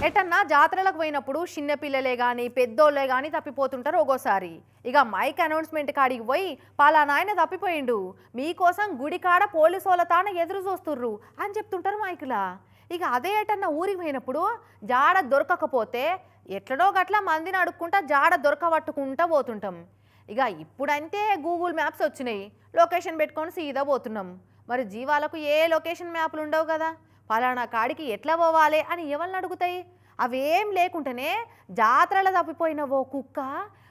ఎటన్నా జాతరలకు పోయినప్పుడు చిన్న పిల్లలే కానీ పెద్దోళ్ళే కానీ తప్పిపోతుంటారు ఒక్కోసారి. ఇక మైక్ అనౌన్స్మెంట్ కాడికి పోయి పలానా ఆయన తప్పిపోయిండు, మీకోసం గుడి కాడ పోలీసు వాళ్ళ తాన ఎదురు చూస్తుర్రు అని చెప్తుంటారు మైకులా. ఇక అదే ఎటన్నా ఊరికి పోయినప్పుడు జాడ దొరకకపోతే ఎట్లనో గట్లా మందిని అడుక్కుంటా జాడ దొరకబట్టుకుంటా పోతుంటాం. ఇక ఇప్పుడంటే గూగుల్ మ్యాప్స్ వచ్చినాయి, లొకేషన్ పెట్టుకొని సీదా పోతున్నాం. మరి జీవాలకు ఏ లొకేషన్ మ్యాప్లు ఉండవు కదా, పలానా కాడికి ఎట్లా పోవాలి అని ఎవరిని అడుగుతాయి? అవేం లేకుండానే జాతరలో తప్పిపోయిన ఓ కుక్క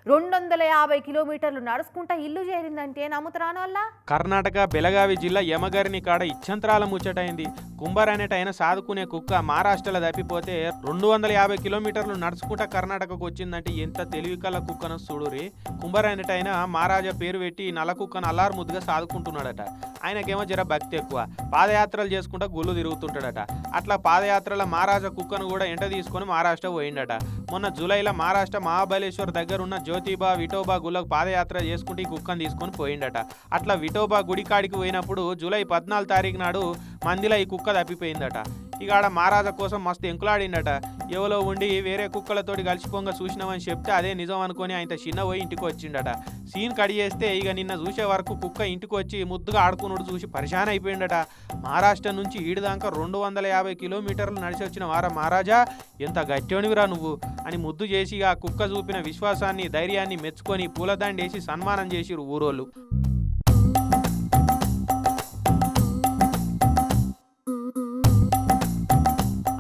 250 కిలోమీటర్లు నడుచుకుంటా ఇల్లు చేరిందంటే నమ్ముతురాను వల్ల. కర్ణాటక బెళగావి జిల్లా యమగరిని కాడ ఇచ్చంతరాల ముచ్చటైంది. కుంభర్ అనేటైన సాదుకునే కుక్క మహారాష్ట్రలో తప్పిపోతే 250 కిలోమీటర్లు నడుచుకుంటా కర్ణాటకకు వచ్చిందంటే ఎంత తెలివి కల కుక్కను చూడురి. కుంభర్ అనేటైన మహారాజా పేరు పెట్టి నల్ల కుక్కను అల్లారు ముద్దుగా సాదుకుంటున్నాడట. ఆయనకేమో జర భక్తి ఎక్కువ, పాదయాత్రలు చేసుకుంటా గుళ్ళు తిరుగుతుంటాడట. అట్లా పాదయాత్రల మహారాజా కుక్కను కూడా ఎంట తీసుకొని మహారాష్ట్ర పోయిండట. మొన్న జూలైలో మహారాష్ట్ర మహాబలేశ్వర్ దగ్గర ఉన్న జ్యోతిబా విఠోబా గుళ్ళకు పాదయాత్ర చేసుకుంటూ ఈ కుక్కను తీసుకొని పోయిండట. అట్లా విఠోబా గుడి కాడికి పోయినప్పుడు జూలై 14 తారీఖు నాడు మందిలో ఈ కుక్క తప్పిపోయిందట. ఇక ఆడ మహారాజా కోసం మస్తు ఎంకులాడిండట. ఎవలో ఉండి వేరే కుక్కలతోటి కలిసిపోగా చూసినామని చెప్తే అదే నిజం అనుకొని ఆయన చిన్న పోయి ఇంటికి వచ్చిండట. సీన్ కడి చేస్తే ఇక నిన్న చూసే వరకు కుక్క ఇంటికి వచ్చి ముద్దుగా ఆడుకున్నాడు చూసి పరిశాన్ అయిపోయిండట. మహారాష్ట్ర నుంచి ఈడుదాకా 250 కిలోమీటర్లు నడిచి వచ్చిన వారా మహారాజా, ఎంత గట్టోనివిరా నువ్వు అని ముద్దు చేసి ఆ కుక్క చూపిన విశ్వాసాన్ని ధైర్యాన్ని మెచ్చుకొని పూలదండేసి సన్మానం చేసిరు ఊరోళ్ళు.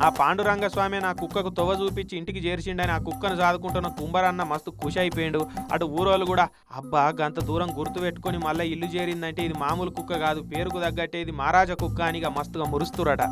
ఆ పాండురంగస్వామి నా కుక్కకు తొవ్వ చూపించి ఇంటికి చేర్చిండని ఆ కుక్కను సాదుకుంటున్న కుంభరన్న మస్తు ఖుషి అయిపోయిండు. అటు ఊరోళ్ళు కూడా అబ్బా గంత దూరం గుర్తు పెట్టుకొని మళ్ళీ ఇల్లు చేరిందంటే ఇది మామూలు కుక్క కాదు, పేరుకు తగ్గట్టే ఇది మహారాజా కుక్క అని మస్తుగా మురుస్తురట.